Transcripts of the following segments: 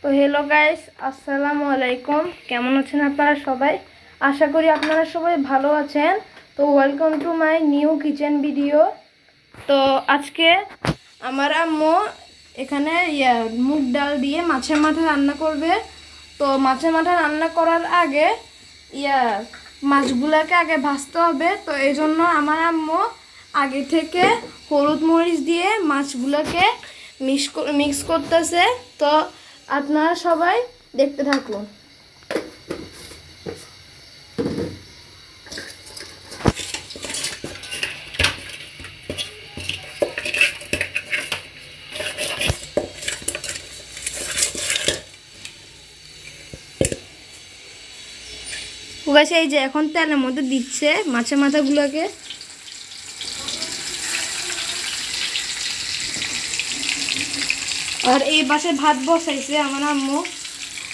তো hello guys, আসসালামু আলাইকুম। কেমন আছেন আপনারা সবাই? আশা করি আপনারা সবাই ভালো আছেন। তো welcome to my new kitchen video. তো আজকে আমার আম্মু এখানে মুগ ডাল দিয়ে মাছের মাথা রান্না করবে। তো মাছের মাথা রান্না করার আগে মাছগুলোকে আগে ভাজতে হবে। তো এই জন্য আমার আম্মু আগে থেকে হলুদ মরিচ দিয়ে মাছগুলোকে মিক্স করতেছে। তো আপনারা সবাই দেখতে থাকুন। এই যে এখন তেলের মধ্যে দিচ্ছে মাছের মাথাগুলোকে। আর এই পাশে ভাত বসাইছে আমার আম্মু।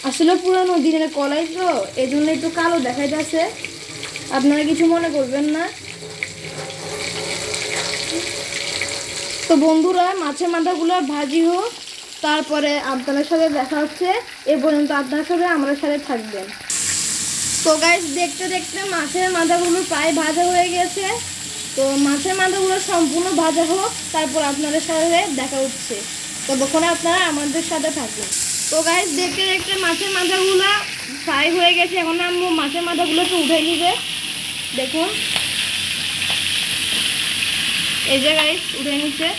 আসলে পুরানো দিনের কলাই তো, এই জন্য একটু কালো দেখাই যাচ্ছে, আপনারা কিছু মনে করবেন না। তো বন্ধুরা, মাছের মাথাগুলো ভাজি হোক, তারপরে আপনাদের সাথে দেখা হচ্ছে। এ পর্যন্ত আপনার সাথে আমাদের সাথে থাকবেন। তো গাইস, দেখতে দেখতে মাছের মাথাগুলো প্রায় ভাজা হয়ে গেছে। তো মাছের মাথাগুলো সম্পূর্ণ ভাজা হোক, তারপর আপনাদের সাথে দেখা হচ্ছে। ততক্ষণে আপনারা আমাদের সাথে থাকুন। তো গাইস, দেখতে দেখতে মাছের মাথাগুলো ফ্রাই হয়ে গেছে। এখন আম্মু মাছের মাথাগুলোকে উঠে নিবে। দেখুন, এই যে গাইস উঠে নিচ্ছে।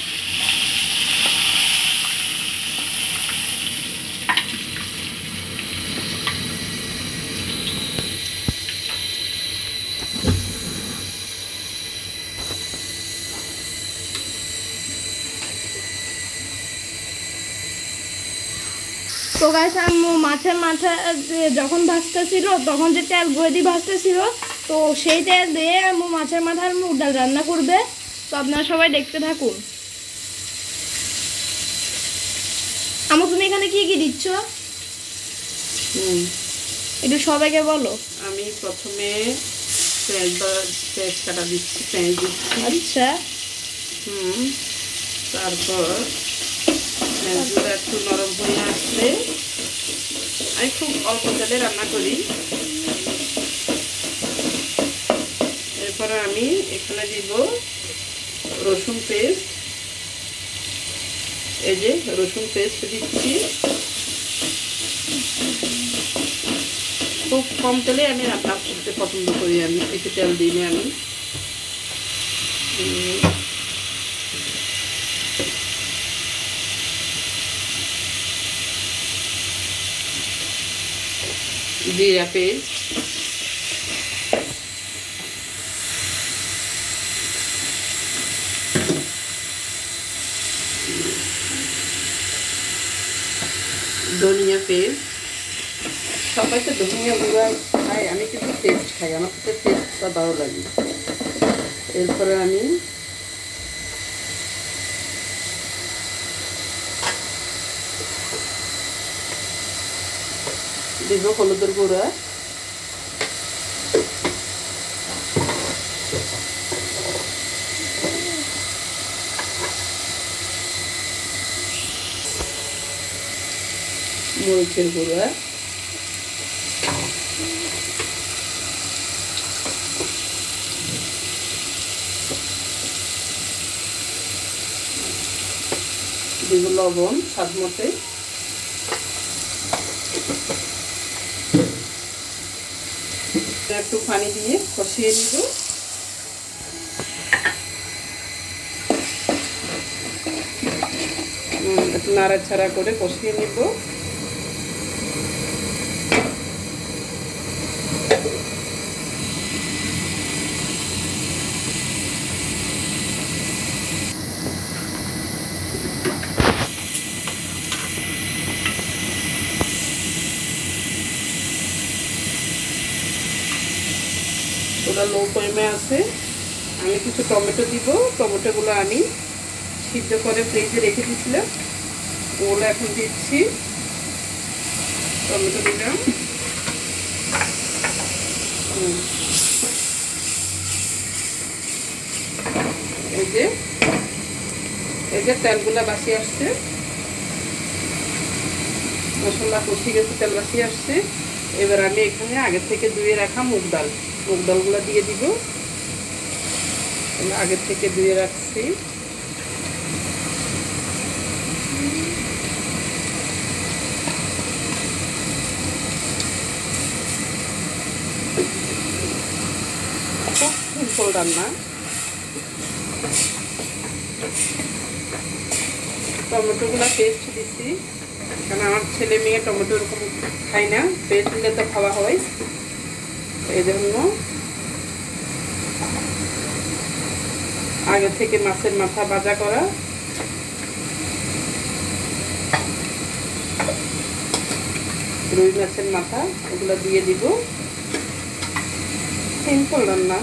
তো গাইস, আম্মু মাছের মাথা যখন ভাজতেছিল, তখন যে তেল গুঁড়ে দিয়ে ভাজতেছিল, তো সেই তেল দিয়ে আম্মু মাছের মাথার মুগ ডাল রান্না করবে। তো আপনারা সবাই দেখতে থাকুন। আম্মু, তুমি এখানে কি কি দিচ্ছ একটু সবাইকে বলো। আমি প্রথমে পেঁয়াজ কাটা দিচ্ছি, পেঁয়াজ দিচ্ছি। আচ্ছা। তারপর পেঁয়াজগুলো একটু নরম হয়ে আসলে আমি খুব অল্প তেলে রান্না করি। এরপরে আমি এখানে দিব রসুন পেস্ট। এই যে রসুন পেস্ট দিচ্ছি। খুব কম তেলে আমি রান্না করতে পছন্দ করি, আমি বেশি তেল দিই না। আমি জিরা পেস্ট, ধনিয়া পেস্ট। সবাই তো ধনিয়া গুঁড়া খাই, আমি কিন্তু পেস্ট খাই, আমার কাছে পেস্টটা ভালো লাগে। এরপরে আমি দিব হলুদের গুঁড়া, মরিচের গুঁড়া, দিব লবণ স্বাদ মতো, একটু পানি দিয়ে কষিয়ে নিব। একটু নাড়াচাড়া করে কষিয়ে নিব। ওটা লো ফ্লেমে আছে। আমি কিছু টমেটো দিব। টমেটোগুলো আমি সিদ্ধ করে ফ্রিজে রেখে দিয়েছিলাম, ওগুলো এখন দিচ্ছি। টমেটো দিলাম। এই যে তেলগুলা বাসি আসছে। মশলা কষি গেছে, তেল বাসি আসছে। এবার আমি এখানে আগে থেকে ধুয়ে রাখা মুগ ডালগুলো দিয়ে দিব। আগে থেকে ধুয়ে রাখছি। খুব সিম্পল রান্না। টমেটোগুলো পেস্ট দিচ্ছি, কারণ আমার ছেলে মেয়ে টমেটো এরকম খায় না, পেস্ট দিলে তো খাওয়া হয়। এই জন্য আগে থেকে মাছের মাথা ভাজা করা, রুই মাছের মাথা, ওগুলো দিয়ে দিব। সিম্পল রান্না।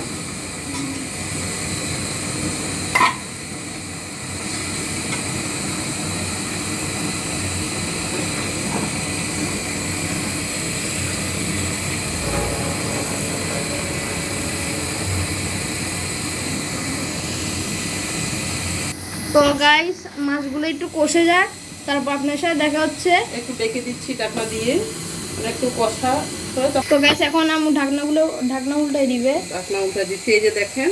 তো গাইস মাছগুলো একটু কষে যাক, তারপর আপনার সাথে দেখা হচ্ছে। একটু ডেকে দিচ্ছি ঢাকনা দিয়ে, একটু কষা। তো গাইস এখন আমি ঢাকনা উল্টাই দিবে। ঢাকনা উল্টা দিচ্ছি। এই যে দেখেন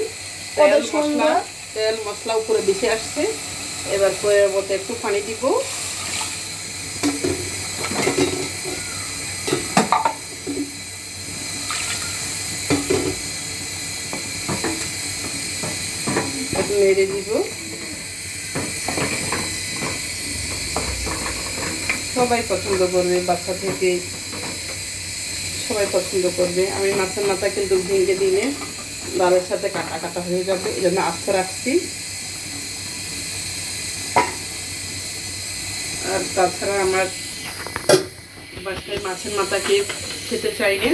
তেল মশলা উপরে বেশি আসছে। এবার পরের মধ্যে একটু পানি দিব। একটু নেড়ে দিব। সবাই পছন্দ করবে, বাচ্চা থেকে সবাই পছন্দ করবে। আমি মাছের মাথা কিন্তু ভেঙে দিলে ডালের সাথে কাটা কাটা হয়ে যাবে, এই জন্য আস্তে রাখছি। আর তাছাড়া আমার বাসায় মাছের মাথা কেউ খেতে চাইলে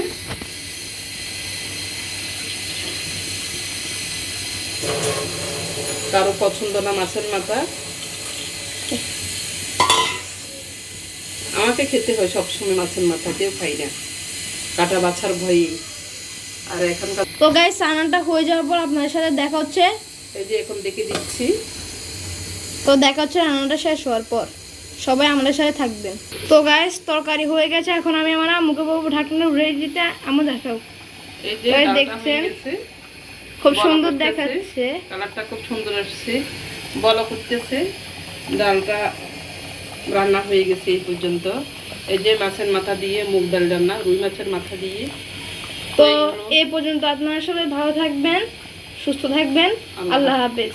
কারো পছন্দ না মাছের মাথা, আমাকে খেতে হয় সবসময় মাছের মাথা, কেউ খাই না কাটা বাছার ভয়ে। আর এখনকার তো গাইস রান্নাটা হয়ে যাওয়ার পর আপনার সাথে দেখা হচ্ছে। এই যে এখন দেখে দিচ্ছি। তো দেখা হচ্ছে রান্নাটা শেষ হওয়ার পর। সবাই আমাদের সাথে থাকবেন। তো গাইস তরকারি হয়ে গেছে, এখন আমি আমার মুখে বলবো ঢাকনা উড়িয়ে দিতে। আমার দেখাও, এই যে দেখছেন খুব সুন্দর দেখাচ্ছে, কালারটা খুব সুন্দর আসছে, বলা করতেছে। ডালটা রান্না হয়ে গেছে এই পর্যন্ত। এই যে মাছের মাথা দিয়ে মুগ ডাল রান্না, রুই মাছের মাথা দিয়ে। তো এই পর্যন্ত আপনারা সবাই ভালো থাকবেন, সুস্থ থাকবেন। আল্লাহ হাফেজ।